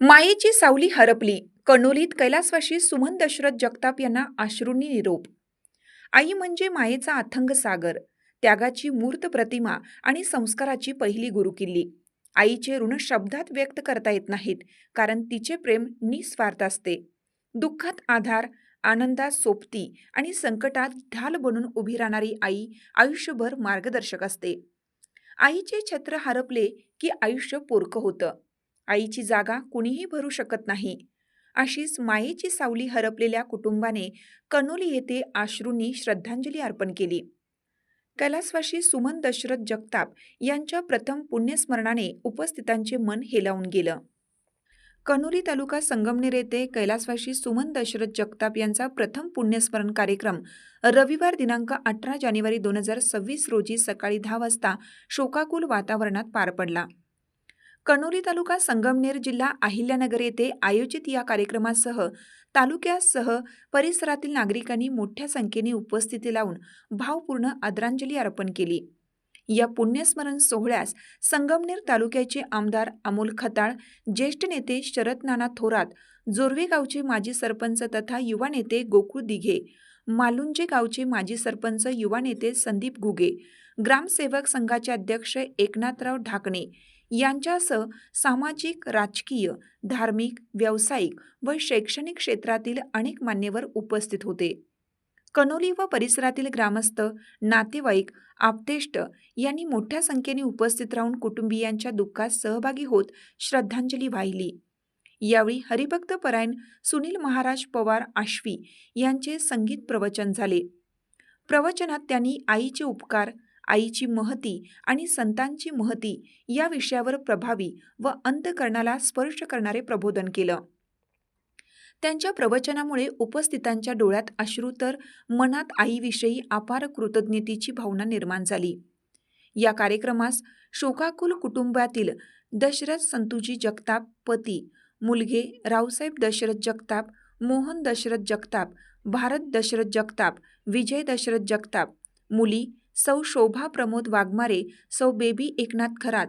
मायेची सावली हरपली. कणोलीत कैलासवासी सुमन दशरथ जगताप यांना अश्रूंनी निरोप. आई म्हणजे मायेचा अथंग सागर, त्यागाची मूर्त प्रतिमा आणि संस्काराची पहिली गुरुकिल्ली. आईचे ऋण शब्दात व्यक्त करता येत नाहीत, कारण तिचे प्रेम निस्वार्थ असते. दुःखात आधार, आनंदात सोबती आणि संकटात ढाल बनून उभी राहणारी आई आयुष्यभर मार्गदर्शक असते. आईचे छत्र हरपले की आयुष्य पोरकं होतं. आईची जागा कुणीही भरू शकत नाही. अशीच मायेची सावली हरपलेल्या कुटुंबाने कणोली येथे अश्रूंनी श्रद्धांजली अर्पण केली. कैलासवासी सुमन दशरथ जगताप यांच्या प्रथम पुण्यस्मरणाने उपस्थितांचे मन हेलावून गेलं. कणोली तालुका संगमनेर येथे कैलासवासी सुमन दशरथ जगताप यांचा प्रथम पुण्यस्मरण कार्यक्रम रविवार दिनांक 18 जानेवारी 2026 रोजी सकाळी 10 वाजता शोकाकुल वातावरणात पार पडला. कणोली तालुका संगमनेर जिल्हा अहिल्यानगर येथे आयोजित या कार्यक्रमासह तालुक्यासह परिसरातील नागरिकांनी मोठ्या संख्येने उपस्थिती लावून भावपूर्ण आदरांजली अर्पण केली. या पुण्यस्मरण सोहळ्यास संगमनेर तालुक्याचे आमदार अमोल खताळ, ज्येष्ठ नेते शरद नाना थोरात, जोर्वे गावचे माजी सरपंच तथा युवा नेते गोकुळ दिघे, मालुंजे गावचे माजी सरपंच युवा नेते संदीप घुगे, ग्रामसेवक संघाचे अध्यक्ष एकनाथराव ढाकणे यांच्यासह सामाजिक, राजकीय, धार्मिक, व्यावसायिक व शैक्षणिक क्षेत्रातील अनेक मान्यवर उपस्थित होते. कणोली व परिसरातील ग्रामस्थ, नातेवाईक, आप्तेष्ट यांनी मोठ्या संख्येने उपस्थित राहून कुटुंबियांच्या दुःखात सहभागी होत श्रद्धांजली वाहिली. यावेळी हरिभक्त परायण सुनील महाराज पवार आश्वी यांचे संगीत प्रवचन झाले. प्रवचनात त्यांनी आईचे उपकार, आईची महती आणि संतांची महती या विषयावर प्रभावी व अंतःकरणाला स्पर्श करणारे प्रबोधन केलं. त्यांच्या प्रवचनामुळे उपस्थितांच्या डोळ्यात अश्रू तर मनात आईविषयी अपार कृतज्ञतेची भावना निर्माण झाली. या कार्यक्रमास शोकाकुल कुटुंबातील दशरथ संतुजी जगताप पती, मुलगे रावसाहेब दशरथ जगताप, मोहन दशरथ जगताप, भारत दशरथ जगताप, विजय दशरथ जगताप, मुली सौ शोभा प्रमोद वाघमारे, सौ बेबी एकनाथ खरात,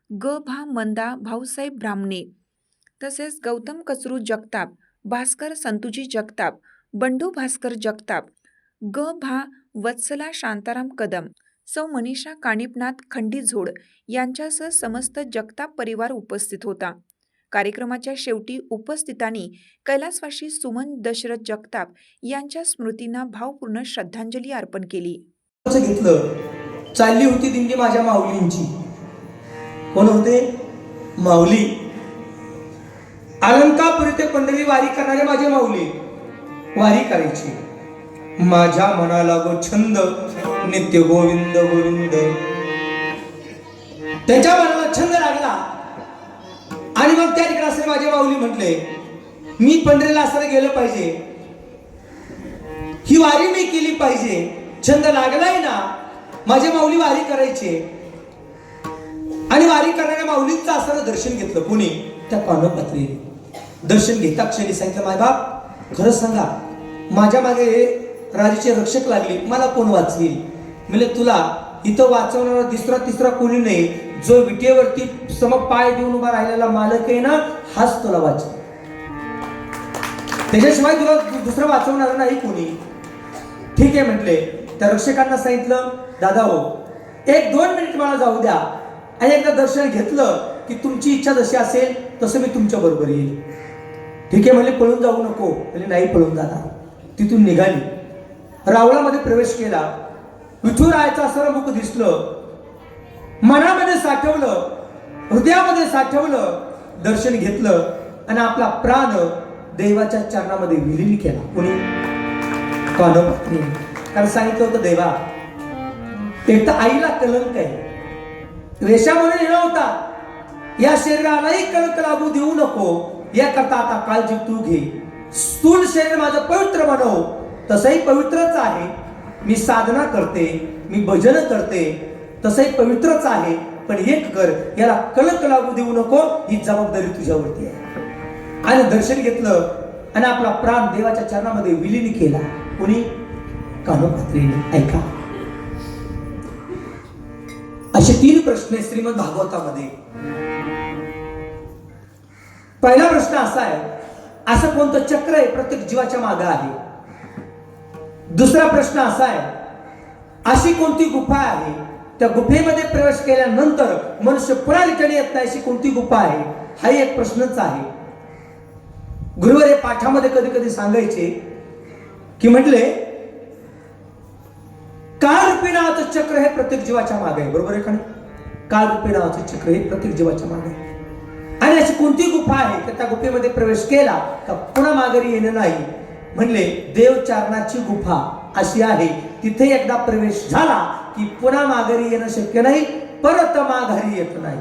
ग भा मंदा भाऊसाहेब ब्राह्मणे, तसेच गौतम कचरू जगताप, भास्कर संतुजी जगताप, बंडू भास्कर जगताप, ग भा वत्सला शांताराम कदम, सौ मनीषा कानिपनाथ खंडीझोड यांच्यासह समस्त जगताप परिवार उपस्थित होता. कार्यक्रमाच्या शेवटी उपस्थितांनी कैलासवासी सुमन दशरथ जगताप यांच्या स्मृतींना भावपूर्ण श्रद्धांजली अर्पण केली. घेतलं, चालली होती दिंडी माझ्या माऊलींची. कोण होते? माऊली. अलंकापुरी ते पंढरी वारी करणारे माझे माऊली वारी करायची. माझ्या मनाला गो छंद नित्य गोविंद गोविंद. त्याच्या मनाला छंद लागला आणि मग त्या ठिकाणी असं माझे माऊली म्हटले, मी पंढरीला असं गेलं पाहिजे, ही वारी मी केली पाहिजे. छंद लागलाय ना, माझे माऊली वारी करायचे. आणि वारी करणाऱ्या माऊलींचं असताना दर्शन घेतलं. कुणी? त्या कानोपात्री. दर्शन घेता क्षणी सांगितलं, माय बाप खरंच सांगा, माझ्या मागे राजाचे रक्षक लागले, मला कोण वाचवेल? म्हणजे तुला इथं वाचवणारा दुसरा तिसरा कोणी नाही. जो विटेवरती सम पाय देऊन उभा राहिलेला मालक आहे ना, हाच तुला वाचव. त्याच्याशिवाय तुला दुसरं वाचवणार नाही कोणी. ठीक आहे म्हटले. त्या रक्षकांना सांगितलं, दादा हो 1-2 मिनिट मला जाऊ द्या, आणि एकदा दर्शन घेतलं की तुमची इच्छा जशी असेल तसं मी तुमच्या बरोबर येईल. ठीक आहे म्हणले, पळून जाऊ नको. म्हणजे नाही पळून जाणार. तिथून निघाली, रावळामध्ये प्रवेश केला. विठुरायाचं असं मुख दिसलं, मनामध्ये साठवलं, हृदयामध्ये साठवलं, दर्शन घेतलं आणि आपला प्राण देवाच्या चरणामध्ये विलीन केला. कोणी? कानोपात्री. कारण सांगितलं होतं, देवा एक तर आईला कलंक आहे, रेषामुळे नेला होता, या शरीरालाही कलंक लागू देऊ नको, याकरता आता काळजी तू घे. स्थूल शरीर माझं पवित्र बनव, तसंही पवित्रच आहे. मी साधना करते, मी भजन करते, तसंही पवित्रच आहे. पण एक कर, याला कलंक लागू देऊ नको, ही जबाबदारी तुझ्यावरती आहे. आणि दर्शन घेतलं आणि आपला प्राण देवाच्या चरणामध्ये विलीन केला. कोणी? कानोपात्रीने. ऐका, असे 3 प्रश्न श्रीमद भागवतामध्ये. पहिला प्रश्न असा आहे, असं कोणतं चक्र आहे प्रत्येक जीवाच्या मागे आहे? दुसरा प्रश्न असा आहे, अशी कोणती गुफा आहे, त्या गुफेमध्ये प्रवेश केल्यानंतर मनुष्य पुन्हा रिटर्न येत नाही, अशी कोणती गुफा आहे? हाही एक प्रश्नच आहे. गुरुवर हे पाठामध्ये कधी कधी सांगायचे की म्हटले, काळरूपी नावाचं चक्र हे प्रत्येक जीवाच्या मागे आहे. बरोबर आहे का नाही? काळरूपी नावाचं चक्र हे प्रत्येक जीवाच्या मागे आहे. आणि अशी कोणती गुफा आहे की त्या गुफेमध्ये प्रवेश केला का पुन्हा माघारी येणं नाही? म्हणले, देवचारणाची गुफा अशी आहे, तिथे एकदा प्रवेश झाला की पुन्हा माघारी येणं शक्य नाही, परत माघारी येत नाही.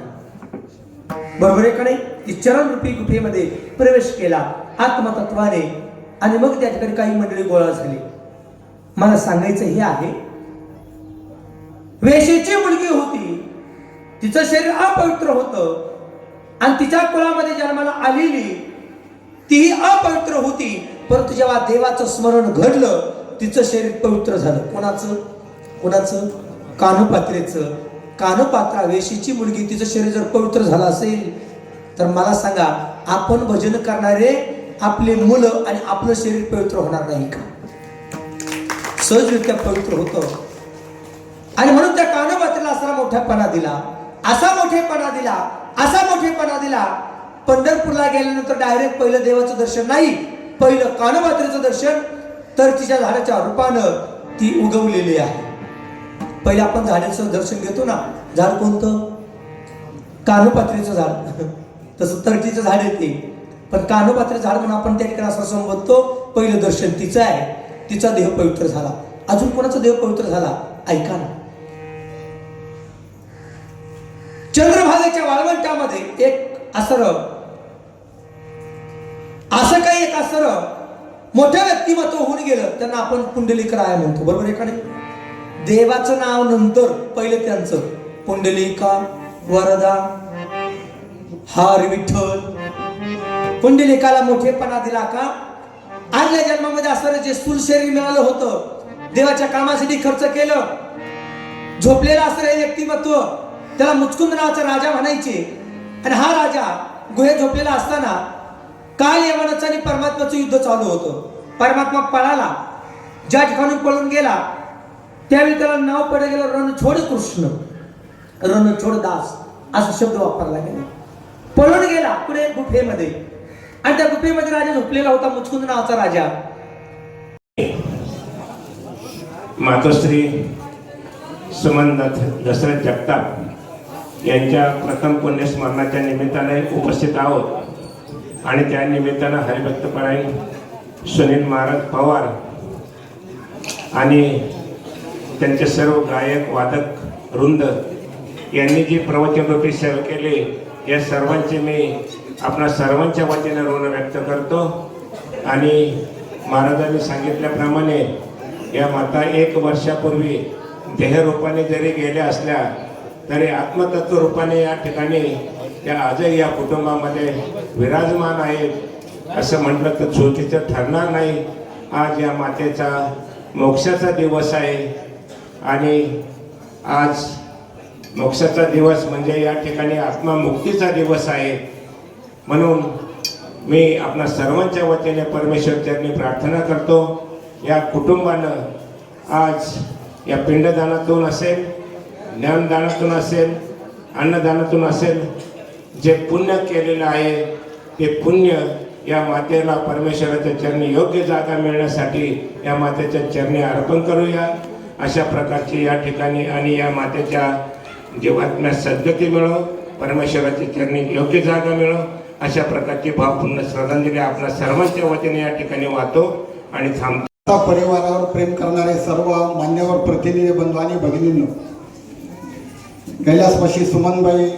बरोबर आहे का नाही? ती चरणरूपी गुफेमध्ये प्रवेश केला आत्मतत्वाने, आणि मग त्या ठिकाणी काही मंडळी गोळा झाली. मला सांगायचं हे आहे, वेशीची मुलगी होती, तिचं शरीर अपवित्र होतं, आणि तिच्या कुळामध्ये जन्माला आलेली तीही अपवित्र होती, परंतु जेव्हा देवाचं स्मरण घडलं तिचं शरीर पवित्र झालं. कोणाचं? कानोपात्रेचं. कानोपात्रा वेशीची मुलगी, तिचं शरीर जर पवित्र झालं असेल तर मला सांगा, आपण भजन करणारे आपले मुलं आणि आपलं शरीर पवित्र होणार नाही का? सहजरित्या पवित्र होतं. आणि म्हणून त्या कानोपात्रेला असा मोठेपणा दिला, पंढरपूरला गेल्यानंतर डायरेक्ट पहिलं देवाचं दर्शन नाही, पहिलं कानोपात्रेचं दर्शन. तर तिच्या झाडाच्या रूपानं ती उगवलेली आहे. पहिलं आपण झाडाचं दर्शन घेतो ना, झाड कोणतं? कानोपात्रेचं झाड. तसं तरटीचं झाड येते, पण कानोपात्रेचं झाड म्हणून आपण त्या ठिकाणी असं संबोधतो. पहिलं दर्शन तिचं आहे, तिचा देह पवित्र झाला. अजून कोणाचा देह पवित्र झाला? ऐका ना, चंद्रभागेच्या वाळवंटामध्ये एक असं काही एक मोठं व्यक्तिमत्व होऊन गेलं, त्यांना आपण पुंडलिकराय म्हणतो. बरोबर आहे का नाही? देवाचं नाव नंतर पहिलं त्यांचं, पुंडलिका वरदा हार विठ्ठल. पुंडलिकाला मोठेपणा दिला का? आजच्या जन्मामध्ये असणारं जे स्थूल शरीर मिळालं होतं, देवाच्या कामासाठी खर्च केलं, झोपलेलं असणारं हे व्यक्तिमत्व, त्याला मुचकुंद नावाचा राजा म्हणायचे. आणि हा राजा गुहेत झोपलेला असताना काल यमनाचं आणि परमात्म्याचं युद्ध चालू होतं. परमात्मा पळाला, ज्या ठिकाणी पळून गेला त्यावेळी त्याला नाव पडलं गेलं रणछोड कृष्ण, रणछोड दास असा शब्द वापरला गेला. पळून गेला पुढे गुफेमध्ये, आणि त्या गुफेमध्ये राजा झोपलेला होता, मुचकुंद नावाचा राजा. मातोश्री सुमननाथ दशरथ जगताप यांच्या प्रथम पुण्यस्मरणाच्या निमित्ताने उपस्थित आहोत. आणि त्या निमित्तानं हरिभक्तपरायण सुनील महाराज पवार आणि त्यांचे सर्व गायक वादक वृंद यांनी जी प्रवचनरूपी सेवा केली, या सर्वांचे मी आपणा सर्वांच्या वतीने ऋण व्यक्त करतो. आणि महाराजांनी सांगितल्याप्रमाणे या माता 1 वर्षापूर्वी देहरूपाने जरी गेल्या असल्या तरी आत्मतत्व रूपाने या ठिकाणी त्या आजही या कुटुंबामध्ये विराजमान आहेत असं म्हटलं तर चुकीचं ठरणार नाही. आज या मातेचा मोक्षाचा दिवस आहे, आणि आज मोक्षाचा दिवस म्हणजे या ठिकाणी आत्मामुक्तीचा दिवस आहे. म्हणून मी आपणा सर्वांच्या वतीने परमेश्वर चरणी प्रार्थना करतो, या कुटुंबानं आज या पिंडदानातून असेल, ज्ञानदानातून असेल, अन्नदानातून असेल, जे पुण्य केलेलं आहे ते पुण्य या मातेला परमेश्वराच्या चरणी योग्य जागा मिळण्यासाठी या मातेच्या चरणी अर्पण करूया. अशा प्रकारची या ठिकाणी आणि या मातेच्या जीवात्म्यात सद्गती मिळो, परमेश्वराच्या चरणी योग्य जागा मिळो, अशा प्रकारची भावपूर्ण श्रद्धांजली आपल्या सर्वांच्या वतीने या ठिकाणी वाहतो आणि थांबतो. परिवारावर प्रेम करणारे सर्व मान्यवर प्रतिनिधी बंधू आणि भगिनींनो, कैलासवासी सुमनबाई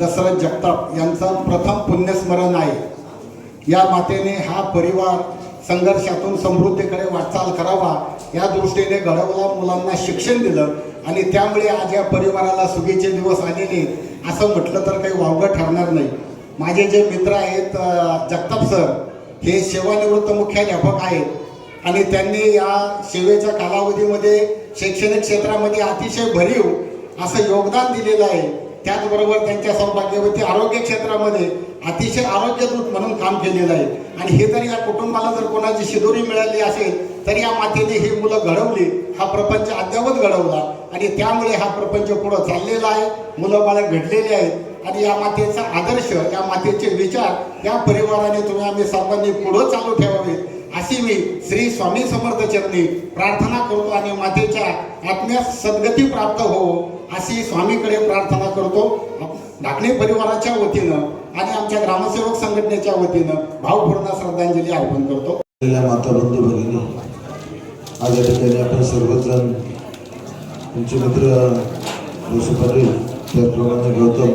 दशरथ जगताप यांचं प्रथम पुण्यस्मरण आहे. या मातेने हा परिवार संघर्षातून समृद्धीकडे वाटचाल करावा या दृष्टीने घडवला, मुलांना शिक्षण दिलं, आणि त्यामुळे आज या परिवाराला सुगीचे दिवस आलेले असं म्हटलं तर काही वावगं ठरणार नाही. माझे जे मित्र आहेत जगताप सर, हे सेवानिवृत्त मुख्याध्यापक आहेत, आणि त्यांनी या सेवेच्या कालावधीमध्ये शैक्षणिक क्षेत्रामध्ये अतिशय भरीव असं योगदान दिलेलं आहे. त्याचबरोबर त्यांच्या सौभाग्यवती आरोग्य क्षेत्रामध्ये अतिशय आरोग्यदूत म्हणून काम केलेलं आहे. आणि हे जर या कुटुंबाला जर कोणाची शिदोरी मिळाली असेल तर या मातेने ही मुलं घडवली, हा प्रपंच अद्यावत घडवला आणि त्यामुळे हा प्रपंच पुढं चाललेला आहे. मुलं बाळ घडलेली आहेत आणि या मातेचा आदर्श, या मातेचे विचार या परिवाराने तुम्ही आम्ही सर्वांनी पुढं चालू ठेवावे अशी मी श्री स्वामी समर्थ चरणी प्रार्थना करतो आणि मातेच्या आत्म्यास सद्गती प्राप्त हो अशी स्वामीकडे प्रार्थना करतो. ढाकणे परिवाराच्या वतीनं आणि आमच्या ग्रामसेवक संघटनेच्या वतीनं भावपूर्ण श्रद्धांजली अर्पण करतो. माता बंधू भगिनी, आज या ठिकाणी आपण सर्वजण तुमचे मित्र रोसू पाटील, त्याचप्रमाणे गौतम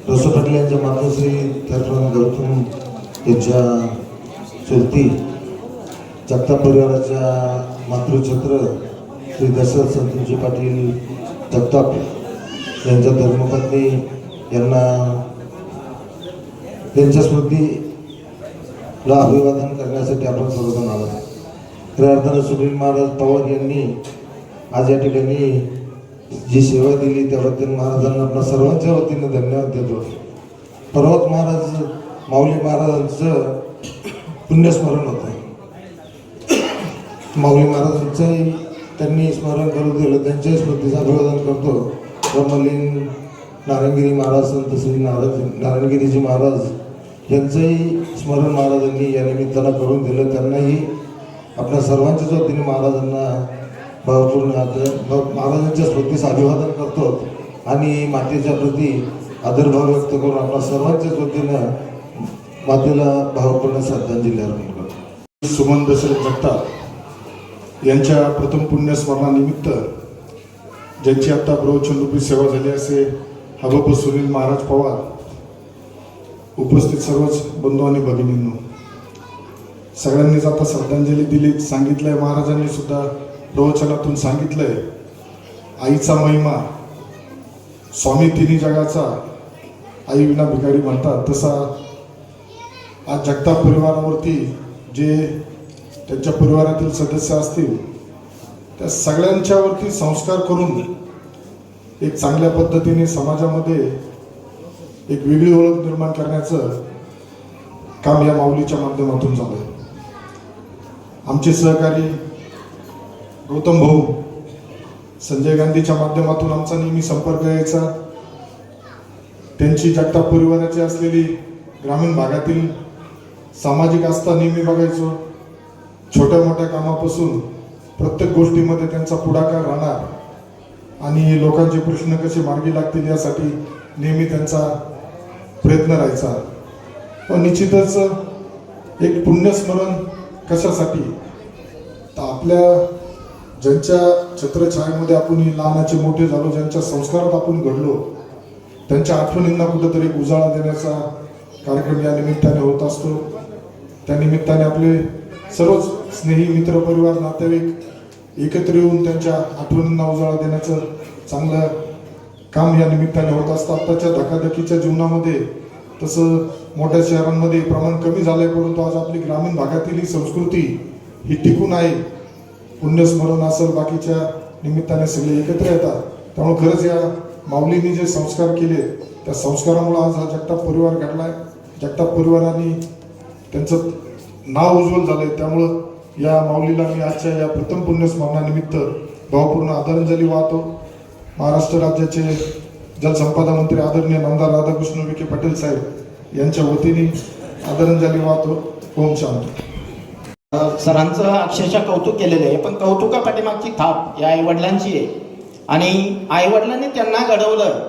रोसू पाटील यांच्या मातोश्री, त्याचप्रमाणे गौतम यांच्या चुलती, जगताप परिवाराच्या मातृछत्र श्री दशरथ संतोषी पाटील जगताप यांच्या धर्मपत्नी यांना त्यांच्या स्मृतीला अभिवादन करण्यासाठी आपण सर्वजण आलो. खऱ्या अर्थानं सुनील महाराज पवार यांनी आज या ठिकाणी जी सेवा दिली त्याबद्दल महाराजांना आपल्या सर्वांच्या वतीनं धन्यवाद देतो. पर्वत महाराज माऊली महाराजांचं पुण्यस्मरण होतं. माऊली महाराजांचंही त्यांनी स्मरण करू दिलं, त्यांच्याही स्मृतीचं अभिवादन करतो. ब्रह्मलीन नारायणगिरी महाराज, संत श्री नारायणगिरीजी महाराज यांचंही स्मरण महाराजांनी या निमित्तानं करून दिलं. त्यांनाही आपल्या सर्वांच्याच वतीने महाराजांना भावपूर्ण महाराजांच्या स्मृतीस अभिवादन करतो आणि मातेच्या प्रती आदरभाव व्यक्त करून आपल्या सर्वांच्याच वतीनं मातेला भावपूर्ण श्रद्धांजली अर्पण करतो. सुमन दशरथ जगताप यांच्या प्रथम पुण्यस्मरणानिमित्त ज्यांची आता प्रवचनरूपी सेवा झाली असे हबप सुनील महाराज पवार, उपस्थित सर्वच बंधू आणि भगिनींनो, सगळ्यांनीच आता श्रद्धांजली दिली. सांगितलंय महाराजांनी सुद्धा प्रवचनातून सांगितलंय, आईचा महिमा, स्वामी तिन्ही जगाचा, आई विना भिकारी म्हणतात तसा आज जगताप परिवारावरती जे त्यांच्या परिवारातील सदस्य असतील त्या सगळ्यांच्यावरती संस्कार करून एक चांगल्या पद्धतीने समाजामध्ये एक वेगळी ओळख निर्माण करण्याचं काम या माऊलीच्या माध्यमातून झालंय. आमचे सहकारी गौतम भाऊ, संजय गांधीच्या माध्यमातून आमचा नेहमी संपर्क यायचा. त्यांची जगताप परिवाराची असलेली ग्रामीण भागातील सामाजिक आस्था नेहमी बघायचो. छोट्या मोठ्या कामापासून प्रत्येक गोष्टीमध्ये त्यांचा पुढाकार राहणार आणि लोकांचे प्रश्न कसे मार्गी लागतील यासाठी नेहमी त्यांचा प्रयत्न राहायचा. पण निश्चितच एक पुण्यस्मरण कशासाठी, तर आपल्या ज्यांच्या छत्रछायेमध्ये आपण लहानाचे मोठे झालो, ज्यांच्या संस्कारात आपण घडलो, त्यांच्या आठवणींना कुठंतरी उजाळा देण्याचा कार्यक्रम या निमित्ताने होत असतो. त्या निमित्ताने आपले सर्वच स्नेही मित्र परिवार नातेवाईक एकत्र येऊन त्यांच्या आठवणींना उजाळा देण्याचं चांगलं काम या निमित्ताने होत असतं. आत्ताच्या धकाधकीच्या जीवनामध्ये तसं मोठ्या शहरांमध्ये प्रमाण कमी झालंय, परंतु आज आपली ग्रामीण भागातील ही संस्कृती ही टिकून आहे. पुण्यस्मरण असेल, बाकीच्या निमित्ताने सगळे एकत्र येतात. त्यामुळे खरंच या माऊलींनी जे संस्कार केले त्या संस्कारामुळे आज हा जगताप परिवार घडलाय. जगताप परिवाराने त्यांचं नाव उज्ज्वल झालंय. त्यामुळं या माऊलीला मी आजच्या या प्रथम पुण्यस्मरणानिमित्त भावपूर्ण आदरांजली वाहतो. महाराष्ट्र राज्याचे जलसंपदा मंत्री आदरणीय नामदार राधाकृष्ण विखे पाटील साहेब यांच्या वतीने आदरांजली वाहतो. ओम शांती. सरांचं अक्षरशः कौतुक केलेलं आहे, पण कौतुका पाठीमागची थाप या आईवडिलांची आहे आणि आईवडिलांनी त्यांना घडवलं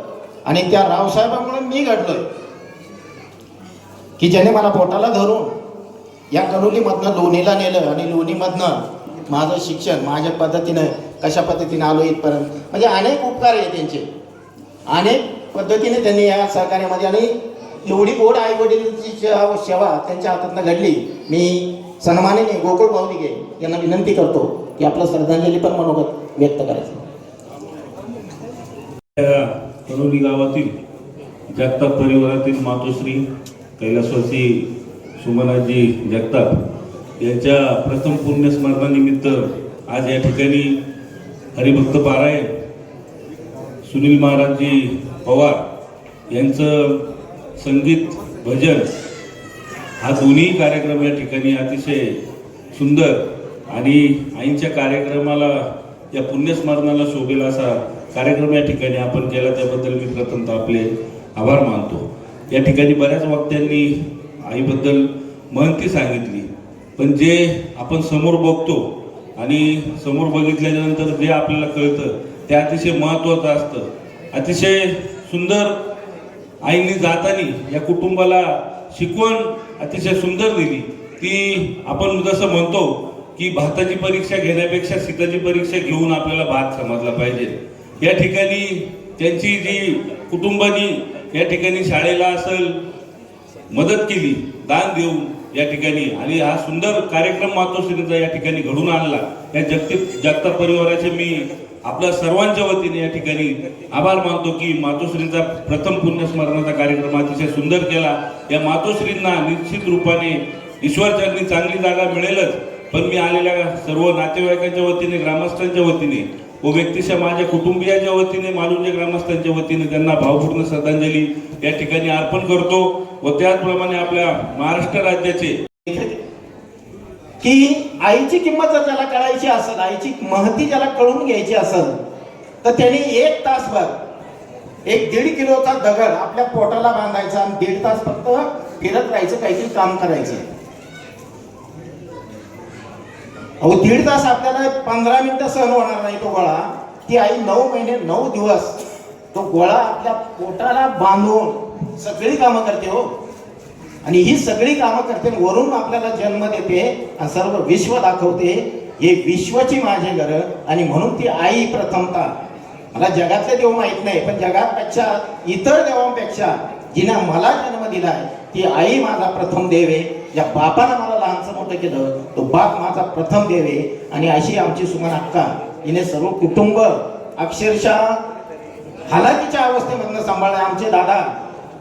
आणि त्या रावसाहेबांमुळे मी घडलोय की ज्याने मला पोटाला धरून या कणोलीमधनं लोणीला नेलं आणि लोणीमधनं माझं शिक्षण माझ्या पद्धतीनं कशा पद्धतीने आलो इथपर्यंत. म्हणजे अनेक उपकार आहे त्यांचे, अनेक पद्धतीने त्यांनी या सहकार्यामध्ये आणि एवढी गोड आईवडिलांची सेवा त्यांच्या हातातनं घडली. मी सन्मानाने गोकुळ भाऊनिगे यांना विनंती करतो की आपलं श्रद्धांजली पण मनोगत व्यक्त करायचं. कणोली गावातील जगताप परिवारातील मातोश्री कैलासवासी सुमनाजी जगताप यांच्या प्रथम पुण्यस्मरणानिमित्त आज या ठिकाणी हरिभक्त पारायण सुनील महाराजजी पवार यांचं संगीत भजन हा दोन्ही कार्यक्रम या ठिकाणी अतिशय सुंदर आणि आईंच्या कार्यक्रमाला या पुण्यस्मरणाला शोभेल असा कार्यक्रम या ठिकाणी आपण केला, त्याबद्दल मी प्रथमतः आपले आभार मानतो. या ठिकाणी बऱ्याच वक्त्यांनी आईबद्दल महंती सांगितली, पण जे आपण समोर बघतो आणि समोर बघितल्यानंतर जे आपल्याला कळतं ते अतिशय महत्त्वाचं असतं. अतिशय सुंदर आईंनी जाताना या कुटुंबाला शिकवण अतिशय सुंदर दिली. ती आपण जसं म्हणतो की भाताची परीक्षा घेण्यापेक्षा सीताची परीक्षा घेऊन आपल्याला भात समजला पाहिजे. या ठिकाणी त्यांची जी कुटुंबानी या ठिकाणी शाळेला असेल मदत केली, दान देऊन या ठिकाणी, आणि हा सुंदर कार्यक्रम मातोश्रींचा या ठिकाणी घडून आणला. या जगताप परिवाराचे मी आपल्या सर्वांच्या वतीने या ठिकाणी आभार मानतो की मातोश्रींचा प्रथम पुण्यस्मरणाचा कार्यक्रम अतिशय सुंदर केला. या मातोश्रींना निश्चित रूपाने ईश्वरचरणी चांगली जागा मिळेलच, पण मी आलेल्या सर्व नातेवाईकांच्या वतीने, ग्रामस्थांच्या वतीने व व्यक्तिशः माझ्या कुटुंबियाच्या वतीने, मालुंजे ग्रामस्थांच्या वतीने त्यांना भावपूर्ण श्रद्धांजली या ठिकाणी अर्पण करतो. व त्याचप्रमाणे आपल्या महाराष्ट्र राज्याचे की आईची किंमत जर त्याला कळायची असेल, आईची महती ज्याला कळून घ्यायची असेल, तर त्याने 1 तासभर 1-1.5 किलोचा दगड आपल्या पोटाला बांधायचा आणि 1.5 तास फक्त फिरत राहायचं, काहीतरी काम करायचं. अहो 1.5 तास आपल्याला 15 मिनिटं सहन होणार नाही तो गोळा. ती आई 9 महिने 9 दिवस तो गोळा आपल्या पोटाला बांधून सगळी कामं करते हो. आणि ही सगळी कामं करते, वरून आपल्याला जन्म देते आणि सर्व विश्व दाखवते. हे विश्वाची माझी गरज. आणि म्हणून ती आई प्रथमतः, मला जगातले देव माहित नाही, पण जगापेक्षा इतर देवांपेक्षा जिने मला जन्म दिलाय ती आई माझा प्रथम देव आहे. ज्या बापानं मला लहानचं मोठं केलं तो बाप माझा प्रथम देव आहे. आणि अशी आमची सुमन अक्का, हिने सर्व कुटुंब अक्षरशः हालाकीच्या अवस्थेमधनं सांभाळले. आमचे दादा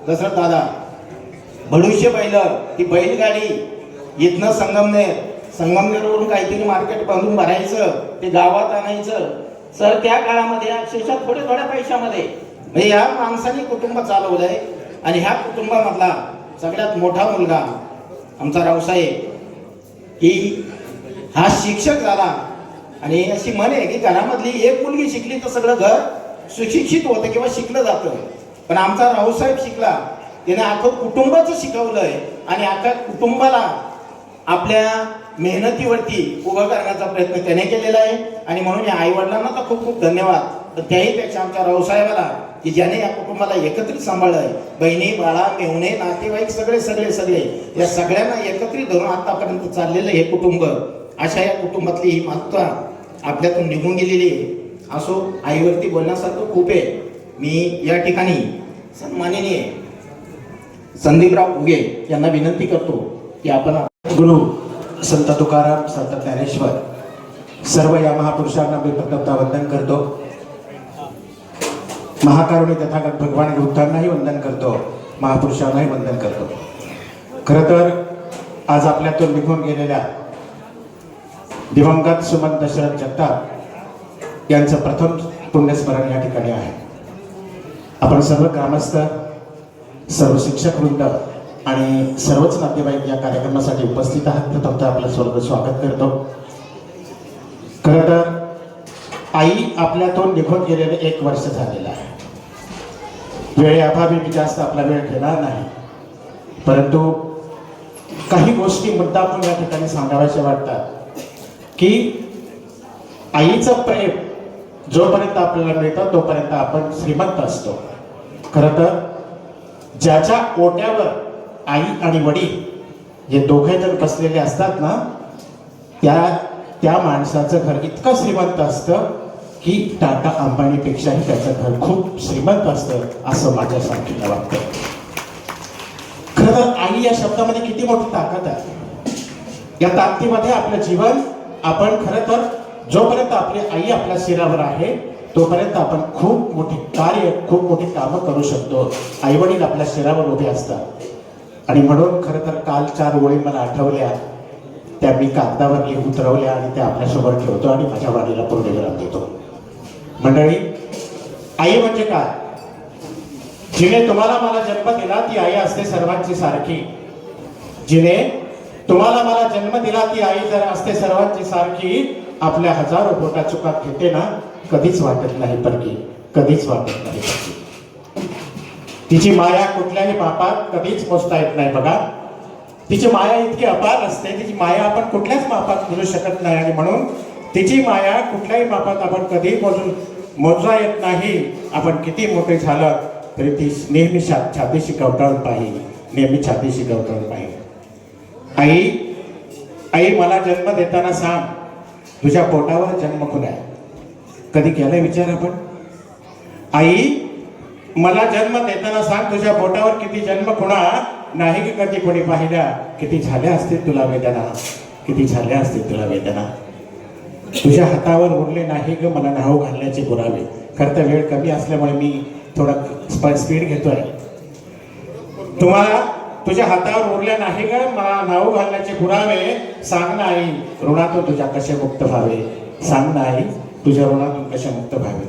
दशरथ दादा बडूशे बैल, ती बैलगाडी इथनं संगमनेरवरून काहीतरी मार्केट बांधून भरायचं, ते गावात आणायचं. सर त्या काळामध्ये अक्षरशः थोड्या पैशामध्ये म्हणजे या माणसाने कुटुंब चालवलंय. आणि ह्या कुटुंबामधला सगळ्यात मोठा मुलगा आमचा रावसाहेब, की हा शिक्षक झाला. आणि अशी म्हण आहे की घरामधली एक मुलगी शिकली तर सगळं घर सुशिक्षित होतं किंवा शिकलं जातं. पण आमचा रावसाहेब शिकला, त्याने अख्खं कुटुंबाचं शिकवलंय आणि अख्ख्या कुटुंबाला आपल्या मेहनतीवरती उभं करण्याचा प्रयत्न त्याने केलेला आहे. आणि म्हणून या आई वडिलांना तर खूप खूप धन्यवाद. तर त्याहीपेक्षा आमच्या रावसाहेबाला की ज्याने या कुटुंबाला एकत्रित सांभाळलंय. बहिणी, बाळा, मेहुणे, नातेवाईक सगळे या सगळ्यांना एकत्रित धरून आतापर्यंत चाललेलं हे कुटुंब. अशा या कुटुंबातली ही महत्त्व आपल्यातून निघून गेलेली आहे. असो, आईवरती बोलण्यासारखं खूप आहे. मी या ठिकाणी सन्माननीय संदीपराव उगे यांना विनंती करतो की आपण गुरु संत तुकाराम, संत ज्ञानेश्वर, सर्व या महापुरुषांना मी प्रथमतः वंदन करतो. महाकारुणी तथागत भगवान बुद्धांनाही वंदन करतो, महापुरुषांनाही वंदन करतो. खरं तर आज आपल्यातून निघून गेलेल्या दिवंगत सुमन दशरथ जगताप यांचं प्रथम पुण्यस्मरण या ठिकाणी आहे. आपण सर्व ग्रामस्थ, सर्व शिक्षक वृंद आणि सर्वच नातेवाईक या कार्यक्रमासाठी उपस्थित आहात. प्रथमतः आपलं सर्व स्वागत करतो. खरं तर आई आपल्यातून निघून गेलेले 1 वर्ष झालेलं आहे. वेळेअभावी मी जास्त आपला वेळ घेणार नाही, परंतु काही गोष्टी मुद्दाम या ठिकाणी सांगाव्याशा वाटतात की आईचं प्रेम जोपर्यंत आपल्याला मिळतं तोपर्यंत आपण श्रीमंत असतो. खरं तर ज्याच्या ओट्यावर आई आणि वडील हे दोघे जर बसलेले असतात ना, त्या माणसाचं घर इतकं श्रीमंत असतं की टाटा अंबानीपेक्षाही त्याचं घर खूप श्रीमंत असतं, असं माझ्या सारखीला वाटतं. खरं तर आई या शब्दामध्ये किती मोठी ताकद आहे. या ताकदीमध्ये आपलं जीवन आपण खरं तर जोपर्यंत आपली आई आपल्या शिरावर आहे तोपर्यंत आपण खूप मोठी कार्य, खूप मोठी कामं करू शकतो. आईवडील आपल्या शिरावर उभे असतात. आणि म्हणून खरं तर काल 4 ओळी मला आठवल्या, त्या मी कागदावर उतरवल्या आणि त्या आपल्यासोबत ठेवतो आणि माझ्या वाणीला पूर्णविराम देतो. मंडळी, आई म्हणजे काय? जिने तुम्हाला मला जन्म दिला ती आई असते सर्वांची सारखी. जिने तुम्हाला मला जन्म दिला ती आई जर असते सर्वांची सारखी. आपल्या हजारो बोटा चुका घेते ना, कधीच वाटत नाही परकी, कधीच वाटत नाही परकी. तिची माया कुठल्याही मापात कधीच मोजता येत नाही बघा. तिची माया इतकी अपार असते, तिची माया आपण कुठल्याच मापात मोजू शकत नाही. आणि म्हणून तिची माया कुठल्याही मापात आपण कधीही मोजता येत नाही. आपण किती मोठे झालं तरी ती नेहमी छातीशी कवटाळून पाहिजे, नेहमी छातीशी कवटाळून पाहिजे. आई, आई मला जन्म देताना सांग, तुझ्या पोटावर जन्म कोण आहे? कधी केलाय विचार आपण? आई मला जन्म देताना सांग, तुझ्या पोटावर किती जन्म खुणा नाही की कधी कोणी पाहिल्या. किती झाल्या असतील तुला वेदना, किती झाल्या असतील तुला वेदना. तुझ्या हातावर उरले नाही ग मला नाव घालण्याचे पुरावे. खरं तर वेळ कमी असल्यामुळे मी थोडा स्पीड घेतोय. तुम्हाला तुझ्या हातावर उरल्या नाही ग मला नाव घालण्याचे पुरावे. सांग ना आई ऋणातून तुझ्या कसे मुक्त व्हावे. सांग ना आई तुझ्या ऋणातून कसे मुक्त व्हावे.